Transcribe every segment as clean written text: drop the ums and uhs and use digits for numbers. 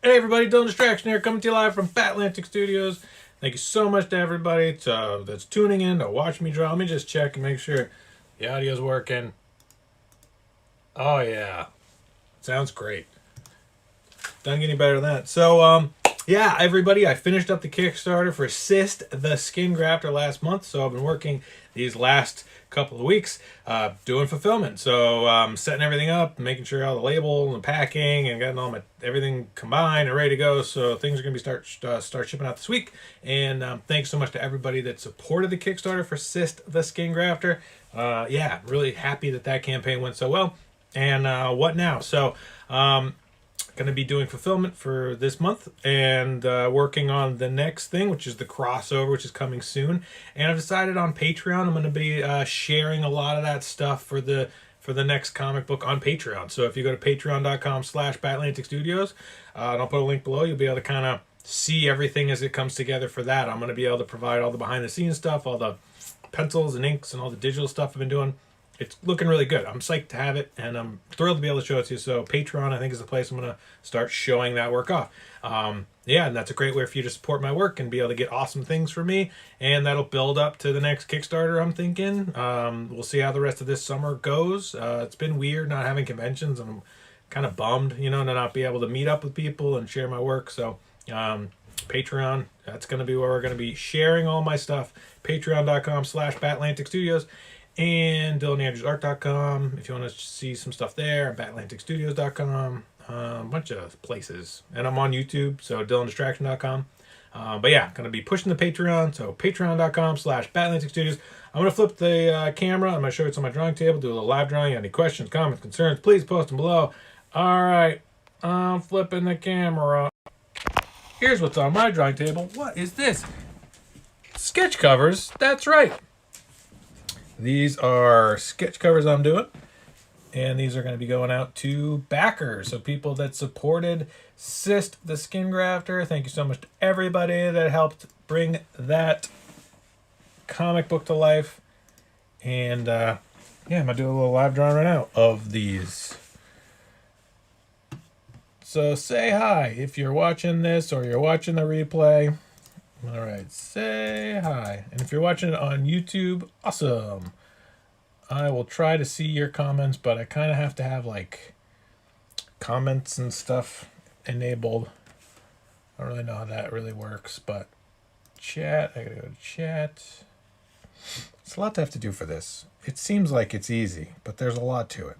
Hey everybody, Dylan Distraction here, coming to you live from Atlantic Studios. Thank you so much to everybody that's tuning in to watch me draw. Let me just check and make sure the audio's working. Oh yeah, sounds great. Doesn't get any better than that. So, yeah, everybody, I finished up the Kickstarter for Assist the Skin Grafter last month. So I've been working these last couple of weeks doing fulfillment. So setting everything up, making sure all the label and the packing and getting all my everything combined and ready to go. So things are going to be start shipping out this week. And thanks so much to everybody that supported the Kickstarter for Assist the Skin Grafter. Yeah, really happy that campaign went so well. And what now? So going to be doing fulfillment for this month and working on the next thing, which is the crossover, which is coming soon. And I've decided on Patreon I'm going to be sharing a lot of that stuff for the next comic book on Patreon. So if you go to patreon.com/Batlantic and I'll put a link below, you'll be able to kind of see everything as it comes together for that. I'm going to be able to provide all the behind the scenes stuff, all the pencils and inks and all the digital stuff I've been doing. It's looking really good. I'm psyched to have it, and I'm thrilled to be able to show it to you. So Patreon, I think, is the place I'm going to start showing that work off. Yeah, and that's a great way for you to support my work and be able to get awesome things from me, and that'll build up to the next Kickstarter, I'm thinking. We'll see how the rest of this summer goes. It's been weird not having conventions, and I'm kind of bummed, to not be able to meet up with people and share my work. So Patreon, that's going to be where we're going to be sharing all my stuff. Patreon.com/Batlantic and DylanAndrewsArt.com if you want to see some stuff there. BatlanticStudios.com, a bunch of places. And I'm on YouTube, so DylanDistraction.com. But yeah, going to be pushing the Patreon, so Patreon.com/BatlanticStudios. I'm going to flip the camera. I'm going to show you what's on my drawing table, do a little live drawing. Any questions, comments, concerns, please post them below. All right, I'm flipping the camera. Here's what's on my drawing table. What is this? Sketch covers. That's right. These are sketch covers I'm doing, and these are going to be going out to backers, so people that supported Assist the Skin Grafter. Thank you so much to everybody that helped bring that comic book to life. And yeah, I'm going to do a little live drawing right now of these. So say hi if you're watching this or you're watching the replay. All right, say hi. And if you're watching it on YouTube, awesome. I will try to see your comments, but I kind of have to have like comments and stuff enabled. I don't really know how that really works, but chat, I gotta go to chat. It's a lot to have to do for this. It seems like it's easy, but there's a lot to it.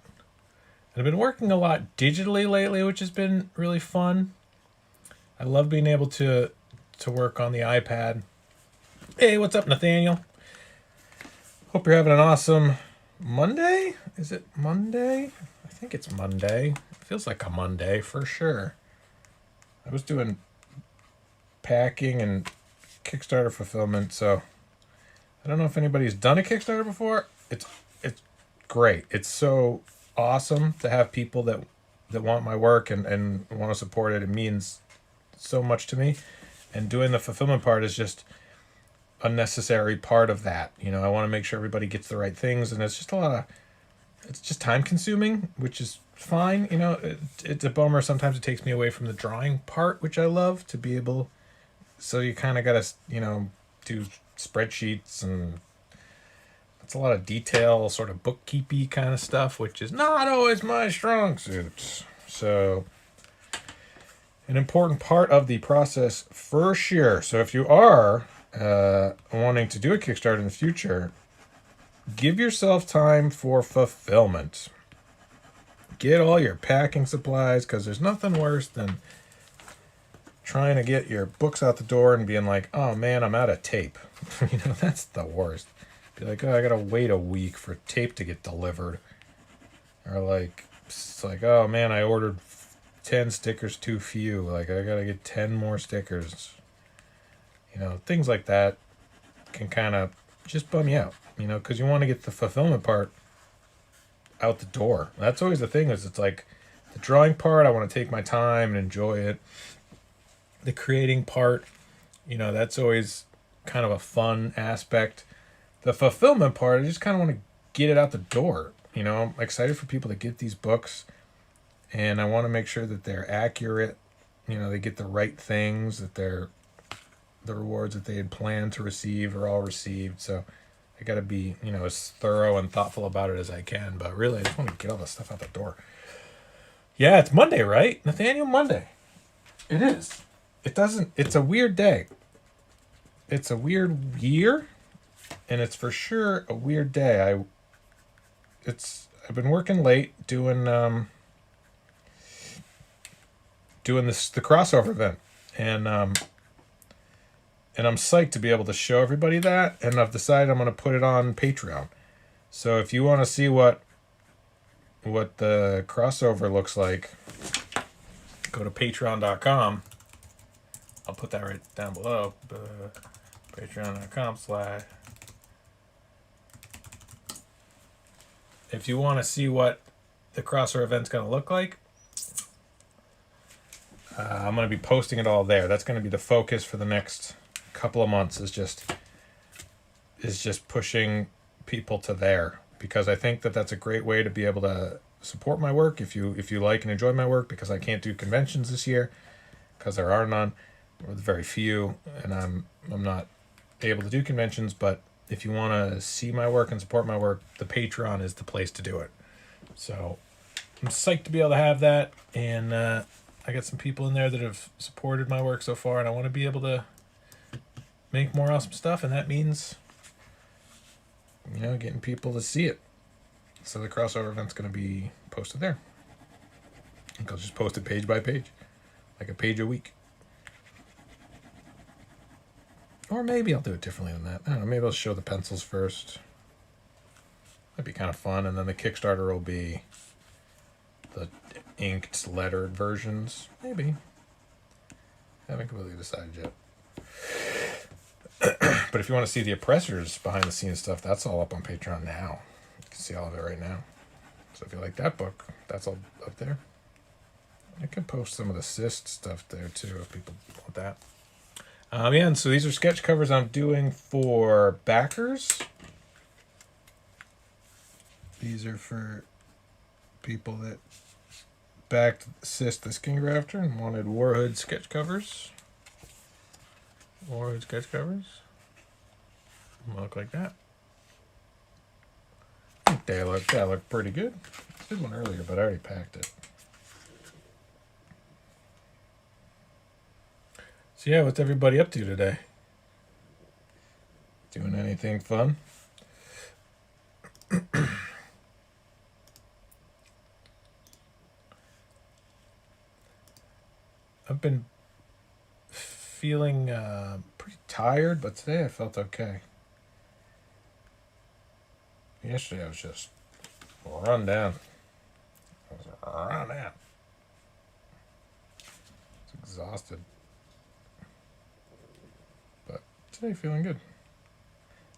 And I've been working a lot digitally lately, which has been really fun. I love being able to work on the iPad. Hey, what's up, Nathaniel? Hope you're having an awesome Monday? Is it Monday? I think it's Monday. It feels like a Monday for sure. I was doing packing and Kickstarter fulfillment, so I don't know if anybody's done a Kickstarter before. It's great. It's so awesome to have people that want my work and want to support it. It means so much to me. And doing the fulfillment part is just a necessary part of that. I want to make sure everybody gets the right things, and it's just it's just time consuming, which is fine. It's a bummer. Sometimes it takes me away from the drawing part, which I love to be able. So you kind of got to, do spreadsheets, and it's a lot of detail, sort of bookkeepy kind of stuff, which is not always my strong suit. So an important part of the process for sure. So if you are wanting to do a Kickstarter in the future, give yourself time for fulfillment. Get all your packing supplies, because there's nothing worse than trying to get your books out the door and being like, oh man, I'm out of tape. That's the worst. Be like, oh, I gotta wait a week for tape to get delivered. Or like, it's like, oh man, I ordered 10 stickers too few. Like, I gotta get 10 more stickers. Things like that can kind of just bum you out, because you want to get the fulfillment part out the door. That's always the thing, is it's like the drawing part, I want to take my time and enjoy it. The creating part, that's always kind of a fun aspect. The fulfillment part, I just kind of want to get it out the door. I'm excited for people to get these books, and I want to make sure that they're accurate they get the right things, that the rewards that they had planned to receive are all received. So I got to be, as thorough and thoughtful about it as I can. But really, I just want to get all this stuff out the door. Yeah, it's Monday, right? Nathaniel, Monday. It is. It's a weird day. It's a weird year, and it's for sure a weird day. I've been working late doing the crossover event, and I'm psyched to be able to show everybody that, and I've decided I'm going to put it on Patreon. So if you want to see what the crossover looks like, go to patreon.com. I'll put that right down below. Patreon.com/ If you want to see what the crossover event's going to look like, I'm going to be posting it all there. That's going to be the focus for the next couple of months, is just pushing people to there, because I think that that's a great way to be able to support my work if you like and enjoy my work, because I can't do conventions this year because there are none, or very few, and I'm not able to do conventions. But if you want to see my work and support my work, the Patreon is the place to do it. So I'm psyched to be able to have that, and I got some people in there that have supported my work so far, and I want to be able to make more awesome stuff, and that means getting people to see it. So the crossover event's going to be posted there. I think I'll just post it page by page, like a page a week. Or maybe I'll do it differently than that. I don't know, maybe I'll show the pencils first. That'd be kind of fun. And then the Kickstarter will be the inked, lettered versions. Maybe. Haven't completely decided yet. But if you want to see the oppressors behind the scenes stuff, that's all up on Patreon now. You can see all of it right now. So if you like that book, that's all up there. I can post some of the cyst stuff there too if people want that. And so these are sketch covers I'm doing for backers. These are for people that backed Cyst the Skin Grafter and wanted Warhood sketch covers. Warhood sketch covers. Look like that. I think they look pretty good. I did one earlier, but I already packed it. So yeah, what's everybody up to today? Doing anything fun? I've been feeling pretty tired, but today I felt okay. Yesterday I was just run down. I was exhausted. But today feeling good.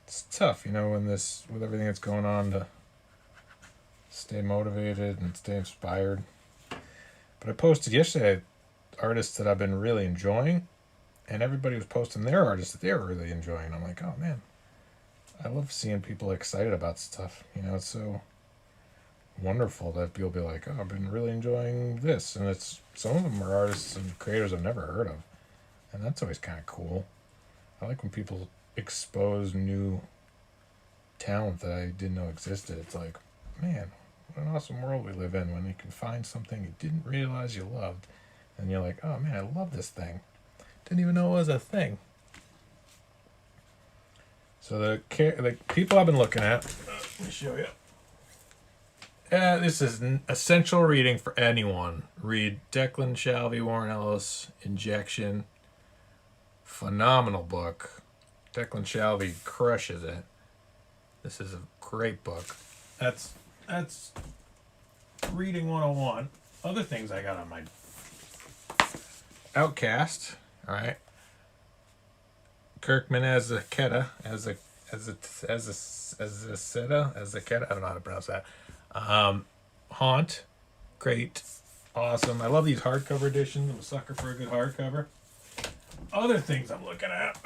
It's tough, with everything that's going on, to stay motivated and stay inspired. But I posted yesterday artists that I've been really enjoying, and everybody was posting their artists that they were really enjoying. I'm like, oh man, I love seeing people excited about stuff. It's so wonderful that people be like, oh, I've been really enjoying this, and some of them are artists and creators I've never heard of, and that's always kind of cool. I like when people expose new talent that I didn't know existed. It's like, man, what an awesome world we live in when you can find something you didn't realize you loved, and you're like, oh man, I love this thing. Didn't even know it was a thing. So the people I've been looking at, let me show you. This is an essential reading for anyone. Read Declan Shalvey, Warren Ellis, Injection. Phenomenal book. Declan Shalvey crushes it. This is a great book. That's reading 101. Other things I got on my Outcast. All right. Kirkman as a Keta, as a Keta. I don't know how to pronounce that. Haunt, great, awesome. I love these hardcover editions. I'm a sucker for a good hardcover. Other things I'm looking at.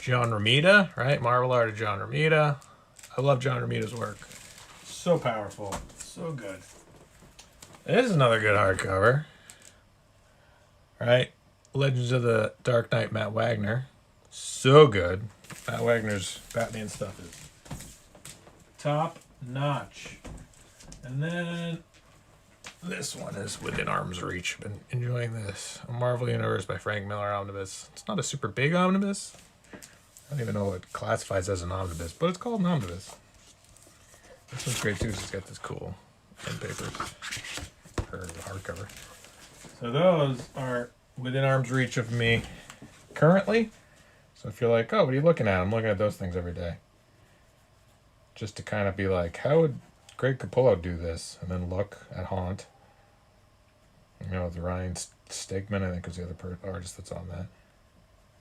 John Romita, right? Marvel art of John Romita. I love John Romita's work. So powerful, so good. This is another good hardcover. All right, Legends of the Dark Knight, Matt Wagner. So good. Matt Wagner's Batman stuff is top notch. And then this one is within arm's reach. Been enjoying this. A Marvel Universe by Frank Miller omnibus. It's not a super big omnibus. I don't even know what it classifies as an omnibus, but it's called an omnibus. This one's great too. It's got this cool end papers or hardcover. So those are within arm's reach of me currently. So if you're like, oh, what are you looking at? I'm looking at those things every day. Just to kind of be like, how would Greg Capullo do this? And then look at Haunt. You know, the Ryan Stegman, I think, was the other artist that's on that.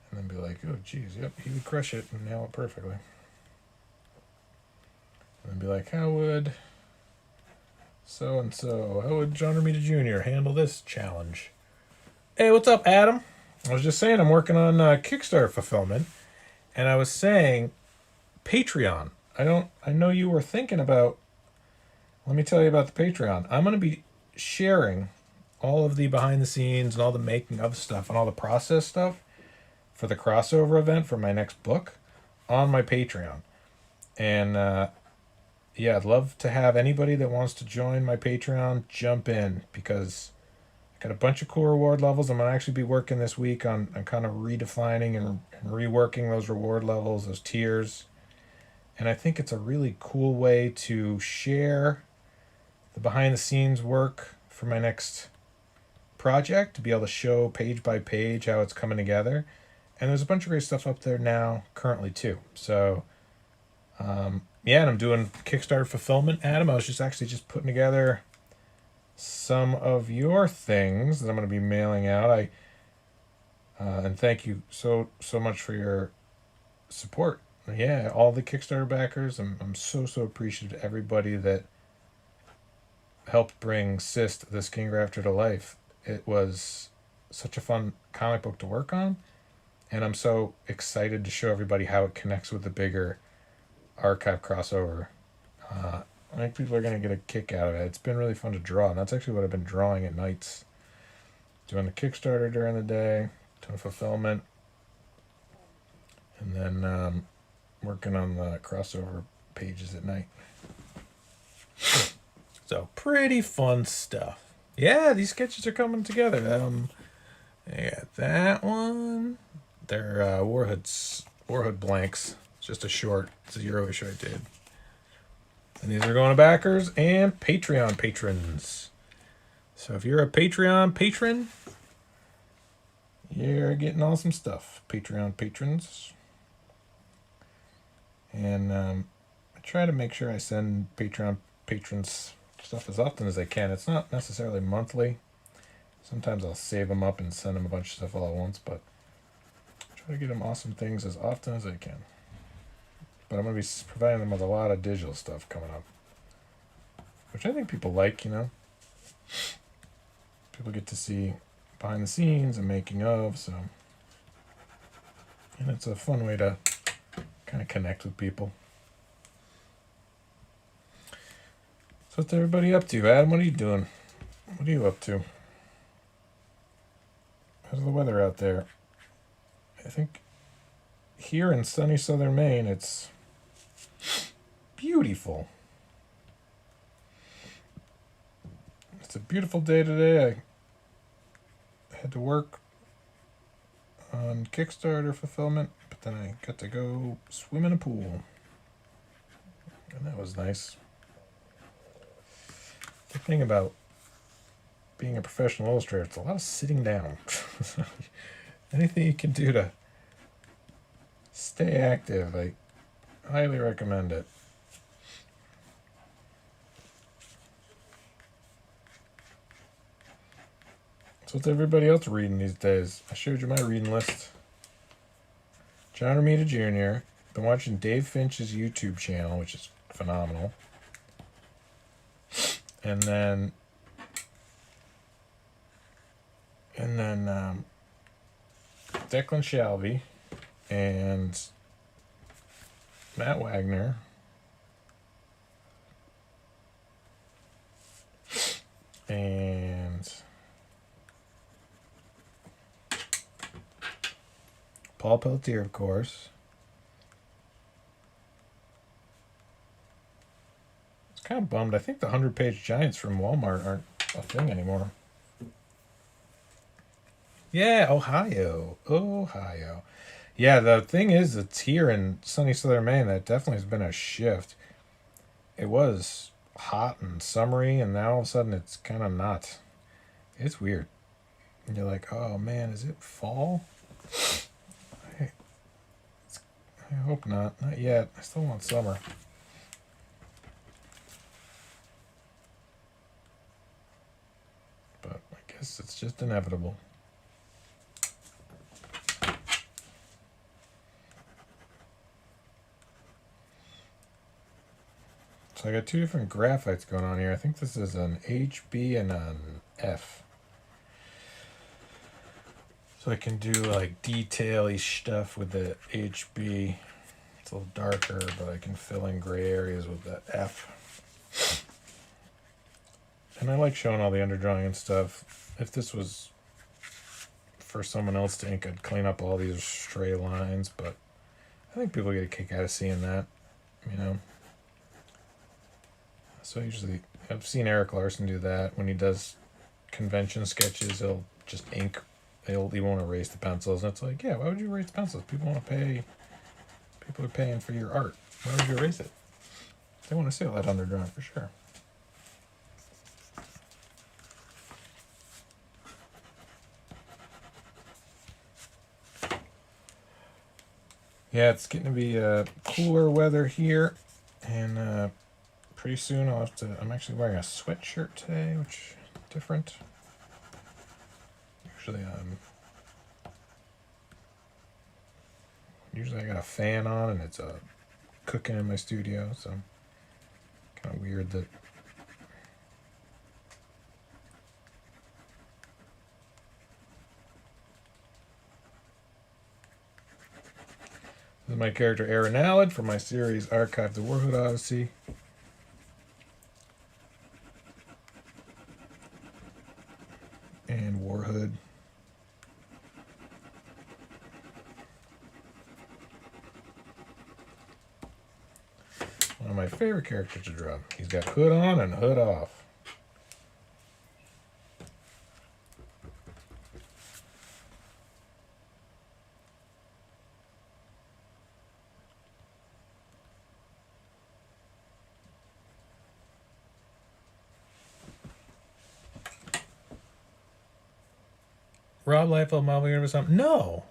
And then be like, oh, geez, yep, he would crush it and nail it perfectly. And then be like, how would so-and-so, how would John Romita Jr. handle this challenge? Hey, what's up, Adam? I was just saying I'm working on Kickstarter fulfillment. And I was saying Patreon. I know you were thinking about, let me tell you about the Patreon. I'm going to be sharing all of the behind the scenes and all the making of stuff and all the process stuff for the crossover event for my next book on my Patreon. And yeah, I'd love to have anybody that wants to join my Patreon jump in, because I got a bunch of cool reward levels. I'm going to actually be working this week on kind of redefining and reworking those reward levels, those tiers. And I think it's a really cool way to share the behind the scenes work for my next project, to be able to show page by page how it's coming together. And there's a bunch of great stuff up there now currently too. So yeah, and I'm doing Kickstarter fulfillment. Adam, I was just putting together some of your things that I'm going to be mailing out. And thank you so much for your support. Yeah, all the Kickstarter backers. I'm so appreciative to everybody that helped bring Sist, the Skin Grafter, to life. It was such a fun comic book to work on, and I'm so excited to show everybody how it connects with the bigger archive crossover. I think people are going to get a kick out of it. It's been really fun to draw, and that's actually what I've been drawing at nights. Doing the Kickstarter during the day, doing fulfillment, and then working on the crossover pages at night. So pretty fun stuff. Yeah, these sketches are coming together. Yeah, that one. They're Warhood blanks. It's just a short, zero issue I did. And these are going to backers and Patreon patrons. So if you're a Patreon patron, you're getting awesome stuff. Patreon patrons. And I try to make sure I send Patreon patrons stuff as often as I can. It's not necessarily monthly. Sometimes I'll save them up and send them a bunch of stuff all at once, but I try to get them awesome things as often as I can. But I'm going to be providing them with a lot of digital stuff coming up, which I think people like, you know. People get to see behind the scenes and making of, so. And it's a fun way to kind of connect with people. So what's everybody up to? Adam, what are you doing? What are you up to? How's the weather out there? I think here in sunny southern Maine, it's beautiful. It's a beautiful day today. I had to work on Kickstarter fulfillment, but then I got to go swim in a pool. And that was nice. The thing about being a professional illustrator, it's a lot of sitting down. Anything you can do to stay active, I highly recommend it. So what's everybody else reading these days? I showed you my reading list. John Romita Jr. Been watching Dave Finch's YouTube channel, which is phenomenal. And then Declan Shalvey and Matt Wagner and Paul Pelletier, of course. It's kind of bummed. I think the 100-page giants from Walmart aren't a thing anymore. Yeah, Ohio. Ohio. Yeah, the thing is, it's here in sunny southern Maine. That definitely has been a shift. It was hot and summery, and now all of a sudden it's kind of not. It's weird. And you're like, oh man, is it fall? I hope not. Not yet. I still want summer. But I guess it's just inevitable. So I got two different graphites going on here. I think this is an HB and an F. So I can do like detail-y stuff with the HB. It's a little darker, but I can fill in gray areas with the F. And I like showing all the underdrawing and stuff. If this was for someone else to ink, I'd clean up all these stray lines, but I think people get a kick out of seeing that, you know. So usually, I've seen Eric Larson do that. When he does convention sketches, he'll just ink. He won't erase the pencils. And it's like, yeah, why would you erase the pencils? People want to pay. People are paying for your art. Why would you erase it? They want to see all that underdrawing for sure. Yeah, it's getting to be cooler weather here, and pretty soon I'll have to. I'm actually wearing a sweatshirt today, which is different. Usually I got a fan on and it's cooking in my studio, so kind of weird that. This is my character Aaron Allard from my series Archive the Warhood Odyssey. And Warhood. One of my favorite characters to draw. He's got hood on and hood off. Rob Liefeld, Marvel Universe. No.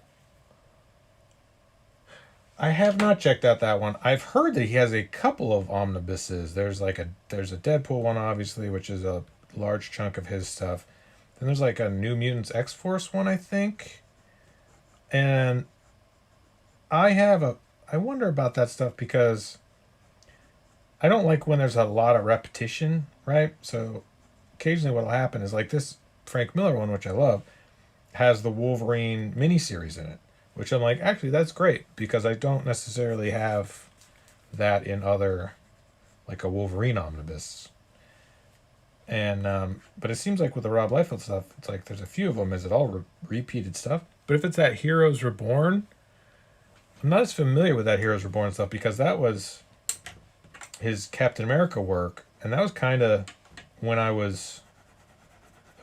I have not checked out that one. I've heard that he has a couple of omnibuses. There's a Deadpool one, obviously, which is a large chunk of his stuff. Then there's like a New Mutants X-Force one, I think. And I wonder about that stuff because I don't like when there's a lot of repetition, right? So occasionally what'll happen is like this Frank Miller one, which I love, has the Wolverine miniseries in it, which I'm like, actually, that's great because I don't necessarily have that in other, like a Wolverine omnibus. And but it seems like with the Rob Liefeld stuff, it's like there's a few of them. Is it all repeated stuff? But if it's that Heroes Reborn, I'm not as familiar with that Heroes Reborn stuff because that was his Captain America work, and that was kind of when it was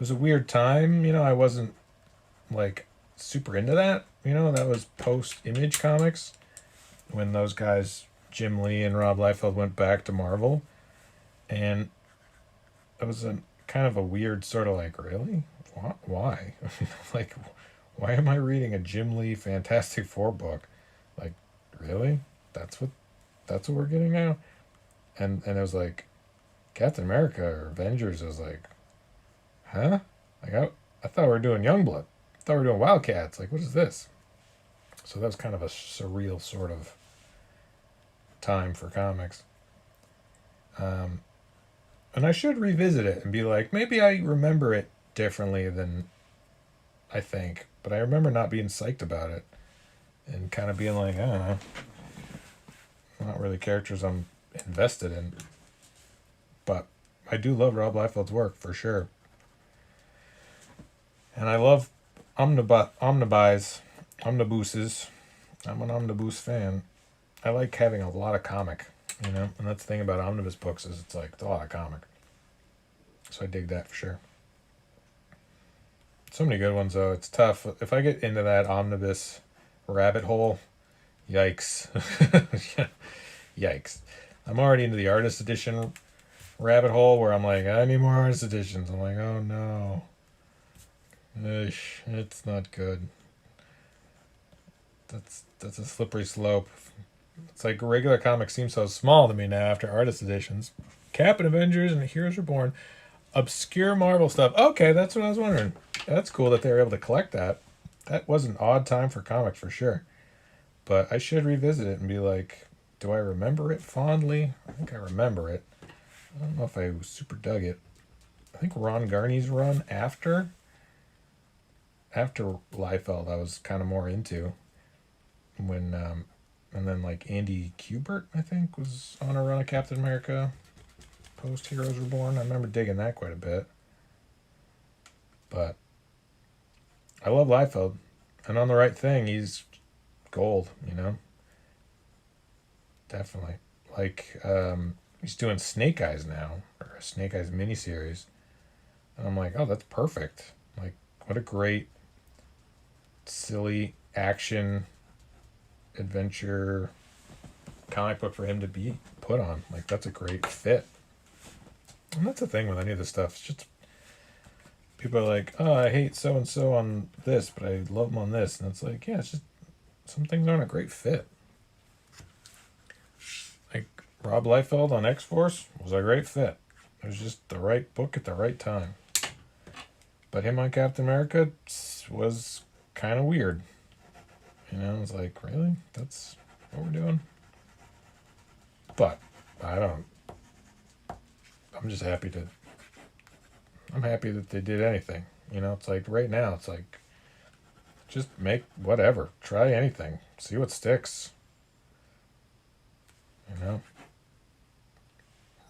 a weird time, you know. I wasn't like super into that, you know. That was post Image Comics when those guys Jim Lee and Rob Liefeld went back to Marvel, and it was a kind of a weird sort of like, really, why like, why am I reading a Jim Lee Fantastic Four book? Like, really, that's what we're getting now. And it was like Captain America or Avengers. I was like, huh? Like I thought we were doing Youngblood. I thought we were doing Wildcats. Like, what is this? So that was kind of a surreal sort of time for comics. And I should revisit it and be like, maybe I remember it differently than I think. But I remember not being psyched about it and kind of being like, I don't know, not really characters I'm invested in. But I do love Rob Liefeld's work for sure. And I love omnibuses. I'm an Omnibus fan. I like having a lot of comic, and that's the thing about Omnibus Books is it's like it's a lot of comic. So I dig that for sure. So many good ones though. It's tough. If I get into that Omnibus rabbit hole, yikes. Yikes. I'm already into the artist edition rabbit hole where I'm like, I need more artist editions. I'm like, oh no. It's not good. That's a slippery slope. It's like regular comics seem so small to me now after artist editions. Captain Avengers and Heroes Reborn. Obscure Marvel stuff. Okay, that's what I was wondering. That's cool that they were able to collect that. That was an odd time for comics for sure. But I should revisit it and be like, do I remember it fondly? I think I remember it. I don't know if I super dug it. I think Ron Garney's run after Liefeld I was kind of more into. When and then like Andy Kubert I think was on a run of Captain America post Heroes Reborn. I remember digging that quite a bit. But I love Liefeld, and on the right thing he's gold, definitely. Like he's doing Snake Eyes now, or a Snake Eyes miniseries, and I'm like, oh, that's perfect. Like, what a great silly action adventure comic book for him to be put on. Like, that's a great fit. And that's the thing with any of this stuff. It's just people are like, oh, I hate so and so on this, but I love them on this. And it's like, yeah, it's just some things aren't a great fit. Like Rob Liefeld on X-Force was a great fit. It was just the right book at the right time. But him on Captain America was kind of weird. It's like, really? That's what we're doing? But I'm happy that they did anything. It's like right now, it's like, just make whatever. Try anything. See what sticks.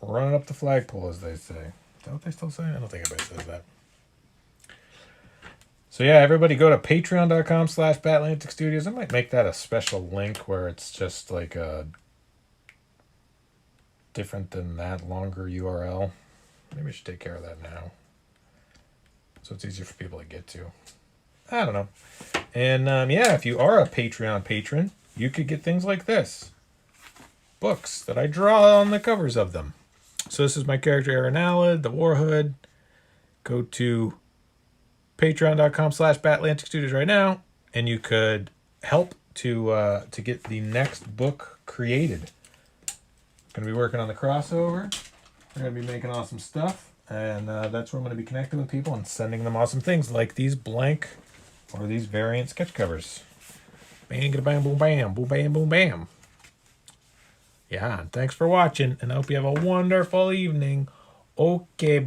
Running up the flagpole, as they say. Is that what they still say? I don't think anybody says that. So yeah, everybody go to patreon.com/Batlantic Studios. I might make that a special link where it's just like a different than that longer URL. Maybe I should take care of that now, so it's easier for people to get to. I don't know. And yeah, if you are a Patreon patron, you could get things like this. Books that I draw on the covers of them. So this is my character Aaron Allard, the Warhood. Go to patreon.com/Batlantic Studios right now, and you could help to get the next book created. Going to be working on the crossover. We're going to be making awesome stuff, and that's where I'm going to be connecting with people and sending them awesome things like these blank or these variant sketch covers. Bang, bam, boom, bam, boom, bam, boom, bam. Yeah, and thanks for watching, and I hope you have a wonderful evening. Okay.